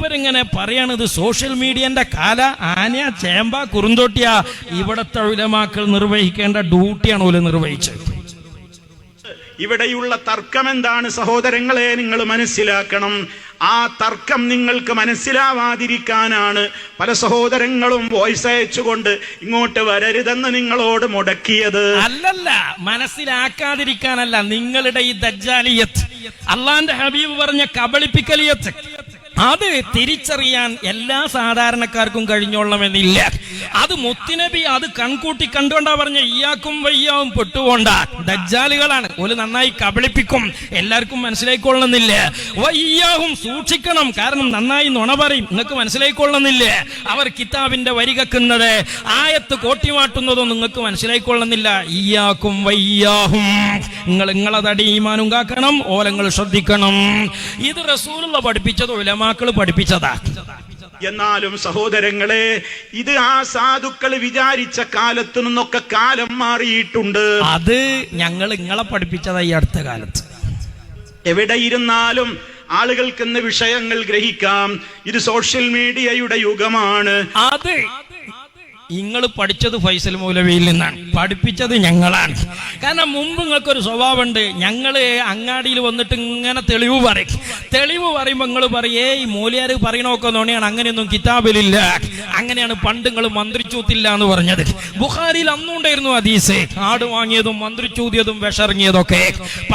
മൂപ്പരിങ്ങനെ പറയണത് സോഷ്യൽ മീഡിയന്റെ കാല ആന ചേമ്പ കുറുന്തോട്ടിയ ഇവിടത്തെ ഉലമാക്കൾ നിർവഹിക്കേണ്ട ഡ്യൂട്ടിയാണ് ഓല് നിർവഹിച്ചത്. ഇവിടെയുള്ള തർക്കം എന്താണ് സഹോദരങ്ങളെ, നിങ്ങൾ മനസ്സിലാക്കണം. ആ തർക്കം നിങ്ങൾക്ക് മനസ്സിലാവാതിരിക്കാനാണ് പല സഹോദരങ്ങളും വോയിസ് അയച്ചുകൊണ്ട് ഇങ്ങോട്ട് വരരുതെന്ന് നിങ്ങളോട് മുടക്കിയത്. അല്ലല്ല, മനസ്സിലാക്കാതിരിക്കാനല്ല. നിങ്ങളുടെ ഈ ദജ്ജാലിയത്ത്, അള്ളാന്റെ ഹബീബ് പറഞ്ഞ കബളിപ്പിക്കലിയത്ത്, അത് തിരിച്ചറിയാൻ എല്ലാ സാധാരണക്കാർക്കും കഴിഞ്ഞോളണമെന്നില്ല. അത് മുത്തുനബി അത് കൺകൂട്ടി കണ്ടുകൊണ്ടാ പറഞ്ഞ ഇയ്യാക്കും വയ്യാവും പെട്ടുകൊണ്ട ദജ്ജാലുകളാണ്, ഓല് നന്നായി കബളിപ്പിക്കും, എല്ലാവർക്കും മനസ്സിലായിക്കൊള്ളുന്നില്ല. വയ്യാവും സൂക്ഷിക്കണം, കാരണം നന്നായി നുണ പറയും, നിങ്ങൾക്ക് മനസ്സിലായിക്കൊള്ളുന്നില്ല. അവർ കിതാബിന്റെ വരികക്കുന്നത് ആയത്ത് കോട്ടിമാട്ടുന്നതും നിങ്ങൾക്ക് മനസ്സിലായിക്കൊള്ളുന്നില്ല. ഇയ്യാക്കും വയ്യാഹും, നിങ്ങളതടി ഈമാനും കാക്കണം, ഓലങ്ങൾ ശ്രദ്ധിക്കണം. ഇത് റസൂലുള്ള പഠിപ്പിച്ചത് ഉലമാക്കൾ പഠിപ്പിച്ചതാ. എന്നാലും സഹോദരങ്ങളെ, ഇത് ആ സാധുക്കൾ വിചാരിച്ച കാലത്തു നിന്നൊക്കെ കാലം മാറിയിട്ടുണ്ട്. അത് ഞങ്ങൾ നിങ്ങളെ പഠിപ്പിച്ചതാ ഈ അടുത്ത കാലത്ത്. എവിടെ ഇരുന്നാലും ആളുകൾക്ക് ഇന്ന് വിഷയങ്ങൾ ഗ്രഹിക്കാം. ഇത് സോഷ്യൽ മീഡിയയുടെ യുഗമാണ്. അത് നിങ്ങൾ പഠിച്ചത് ഫൈസൽ മൗലവിയിൽ നിന്നാണ്, പഠിപ്പിച്ചത് ഞങ്ങളാണ്. കാരണം മുമ്പ് നിങ്ങൾക്കൊരു സ്വഭാവമുണ്ട്, ഞങ്ങള് അങ്ങാടിയിൽ വന്നിട്ട് ഇങ്ങനെ തെളിവ് പറയുമ്പോൾ നിങ്ങൾ പറയേ ഈ മൂല്യാര് പറയണമൊക്കെ നോണിയാണ്, അങ്ങനെയൊന്നും കിതാബിലില്ല, അങ്ങനെയാണ് പണ്ട് നിങ്ങൾ മന്ത്രിച്ചൂത്തില്ല എന്ന് പറഞ്ഞത്. ബുഖാരിയിൽ അന്നുണ്ടായിരുന്നു ഹദീസ്, ആട് വാങ്ങിയതും മന്ത്രിച്ചൂതിയതും വിഷറിങ്ങിയതൊക്കെ.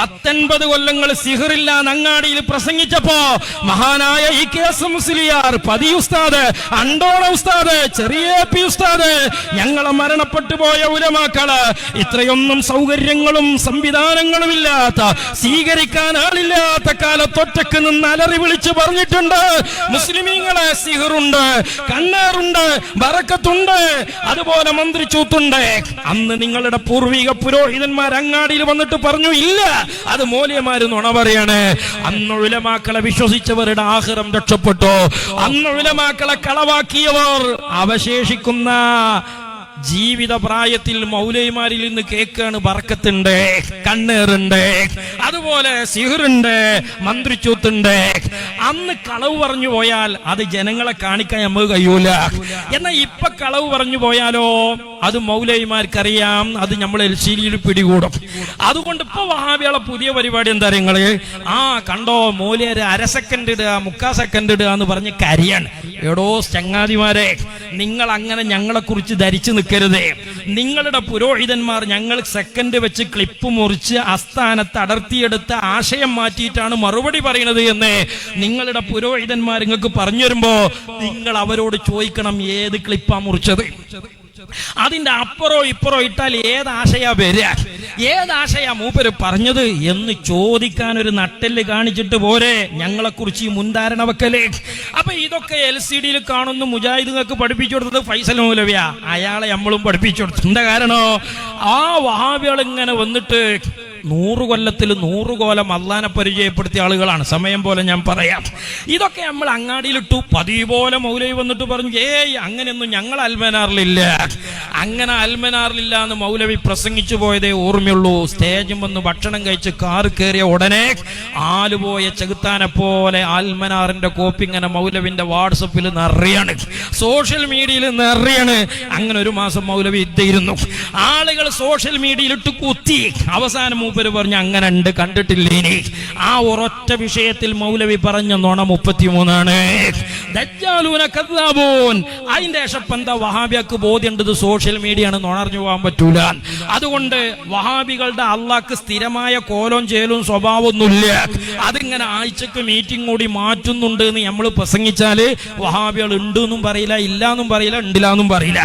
19 കൊല്ലങ്ങൾ സിഹറില്ല അങ്ങാടിയിൽ പ്രസംഗിച്ചപ്പോ മഹാനായ ഈ കേസ് മുസ്ലിയാർ, പതി ഉസ്താദ്, അണ്ടോണ ഉസ്താദ്, ചെറിയ പി ഉസ്താദ്, ഞങ്ങളെ മരണപ്പെട്ടു പോയ ഉലമാക്കള് ഇത്രയൊന്നും സൗകര്യങ്ങളും സംവിധാനങ്ങളും ഇല്ലാത്ത, സ്വീകരിക്കാൻ ആളില്ലാത്ത കാലത്തൊറ്റക്ക് നിന്ന് അലറി വിളിച്ചു പറഞ്ഞിട്ടുണ്ട്, മുസ്ലിമീങ്ങളെ സിഹറുണ്ട്, കണ്ണേറുണ്ട്, ബറക്കത്തുണ്ട്, അതുപോലെ മന്ത്രിച്ചൂത്തുണ്ട്. അന്ന് നിങ്ങളുടെ പൂർവിക പുരോഹിതന്മാർ അങ്ങാടിയിൽ വന്നിട്ട് പറഞ്ഞു ഇല്ല, അത് മൂല്യമാര് നുണ പറയാണ്. അന്ന് ഉലമാക്കളെ വിശ്വസിച്ചവരുടെ ആഖിറം രക്ഷപ്പെട്ടു. അന്ന് ഉലമാക്കളെ കളവാക്കിയവർ അവശേഷിക്കുന്ന ജീവിത പ്രായത്തിൽ മൗലൈമാരിൽ നിന്ന് കേൾക്കാണ് ബർക്കത്തുണ്ട്, കണ്ണേറുണ്ട്, അതുപോലെ സിഹറുണ്ട്, മന്ത്രിച്ചൂത്തുണ്ട്. അന്ന് കളവ് പറഞ്ഞു പോയാൽ അത് ജനങ്ങളെ കാണിക്കാൻ നമുക്ക് കഴിയൂല. എന്നാൽ ഇപ്പൊ കളവ് പറഞ്ഞു പോയാലോ അത് മൗലൈമാർക്കറിയാം, അത് നമ്മൾ LCD പിടികൂടും. അതുകൊണ്ട് ഇപ്പൊ വഹാബികളെ പുതിയ പരിപാടി എന്താ നിങ്ങള്, കണ്ടോ മൂല്യര് 1/2 സെക്കൻഡ് ഇടുക, 3/4 സെക്കൻഡ് ഇടുക എന്ന് പറഞ്ഞ് കരിയാണ്. എടോ ചങ്ങാതിമാരെ, നിങ്ങൾ അങ്ങനെ ഞങ്ങളെ കുറിച്ച് ധരിച്ചു നിൽക്കരുത്. നിങ്ങളുടെ പുരോഹിതന്മാർ ഞങ്ങൾ സെക്കൻഡ് വെച്ച് ക്ലിപ്പ് മുറിച്ച് അസ്ഥാനത്ത് അടർത്തിയെടുത്ത ആശയം മാറ്റിയിട്ടാണ് മറുപടി പറയുന്നത് എന്ന് നിങ്ങളുടെ പുരോഹിതന്മാർ നിങ്ങൾക്ക് പറഞ്ഞു തരുമ്പോ നിങ്ങൾ അവരോട് ചോദിക്കണം ഏത് ക്ലിപ്പാ മുറിച്ചത്. അതിന്റെ അപ്പുറോ ഇപ്പുറോ ഇട്ടാൽ ഏതാശയാ വരിക, ഏതാശയാ മൂപ്പര് പറഞ്ഞത് എന്ന് ചോദിക്കാൻ ഒരു നട്ടെല്ല് കാണിച്ചിട്ട് പോരെ ഞങ്ങളെ കുറിച്ച് ഈ മുൻധാരണ വെക്കലേ. അപ്പൊ ഇതൊക്കെ LCD കാണുന്ന മുജാഹിദുകൾക്ക് പഠിപ്പിച്ചു കൊടുത്തത് ഫൈസൽ മൗലവിയാ, അയാളെ നമ്മളും പഠിപ്പിച്ചു കൊടുത്തു. എന്താ കാരണോ, ആ വഹാബികൾ ഇങ്ങനെ വന്നിട്ട് 100 കൊല്ലത്തിൽ 100 കോലം അള്ളാനെ പരിചയപ്പെടുത്തിയ ആളുകളാണ്. സമയം പോലെ ഞാൻ പറയാം. ഇതൊക്കെ നമ്മൾ അങ്ങാടിയിലിട്ടു. പതിവ് പോലെ മൗലവി വന്നിട്ട് പറഞ്ഞു അങ്ങനെയൊന്നും ഞങ്ങൾ അൽമനാറിലില്ല, അങ്ങനെ അൽമനാറിലില്ല എന്ന് മൗലവി പ്രസംഗിച്ചു പോയതേ ഓർമ്മയുള്ളൂ. സ്റ്റേജും വന്ന് ഭക്ഷണം കഴിച്ച് കാർ കയറിയ ഉടനെ ആലുപോയ ചെകുത്താനെ പോലെ അൽമനാറിന്റെ കോപ്പി ഇങ്ങനെ മൗലവിന്റെ വാട്സപ്പിൽ നിറയാണ്, സോഷ്യൽ മീഡിയയിൽ നിറയാണ്. അങ്ങനെ ഒരു മാസം മൗലവി ഇതായിരുന്നു. ആളുകൾ സോഷ്യൽ മീഡിയയിലിട്ട് കുത്തി. അവസാനം മൂപ്പര് പറഞ്ഞു അങ്ങനെ ഉണ്ട്, കണ്ടിട്ടില്ലേനി. ആ ഒരൊറ്റ വിഷയത്തിൽ മൗലവി പറഞ്ഞ നുണ 33 ദജ്ജാലൂന കദ്ദാബൂൻ. അതിന്റെ ശേഷം വഹാബിയക്ക് ബോധ്യമുണ്ടത് സോഷ്യൽ മീഡിയ ആണ്, നുണറിഞ്ഞു പോകാൻ പറ്റൂല. അതുകൊണ്ട് വഹാബികളുടെ അള്ളാഹ്ക്ക് സ്ഥിരമായ കോലും ചേലും സ്വഭാവമൊന്നുമില്ല. അതിങ്ങനെ ആഴ്ചക്ക് മീറ്റിംഗ് കൂടി മാറ്റുന്നുണ്ട് എന്ന് നമ്മൾ പ്രസംഗിച്ചാല് വഹാബികൾ ഉണ്ട് എന്നും പറയില്ല, ഇല്ലാന്നും പറയില്ല, ഉണ്ടില്ലാന്നും പറയില്ല.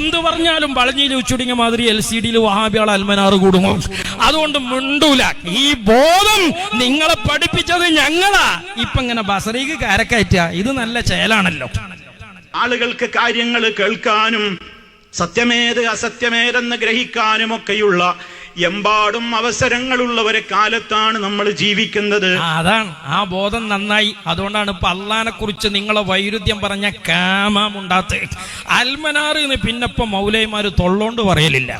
എന്ത് പറഞ്ഞാലും വളഞ്ഞിൽ ഉച്ചുടിങ്ങ മാതിരി LCD വഹാബികൾ അൽമനാറ് കൂടുമോ. അതുകൊണ്ട് മിണ്ടൂല. ഈ ബോധം നിങ്ങളെ പഠിപ്പിച്ചത് ഞങ്ങളാ. ഇപ്പൊ ഇങ്ങനെ ബസറീക്ക് കാരക്കയറ്റ ഇത് നല്ല ചേലാണല്ലോ. ആളുകൾക്ക് കാര്യങ്ങൾ കേൾക്കാനും സത്യമേത് അസത്യമേതെന്ന് ഗ്രഹിക്കാനും ഒക്കെയുള്ള എമ്പാടും അവസരങ്ങളുള്ള ഒരു കാലത്താണ് നമ്മൾ ജീവിക്കുന്നത്. അതാണ് ആ ബോധം നന്നായി. അതുകൊണ്ടാണ് ഇപ്പൊ അള്ളാനെ കുറിച്ച് നിങ്ങളെ വൈരുദ്ധ്യം പറഞ്ഞ കാമുണ്ടാത്ത അൽമനാറ് പിന്നപ്പം മൗലൈമാര് തൊള്ളോണ്ട് പറയലില്ല.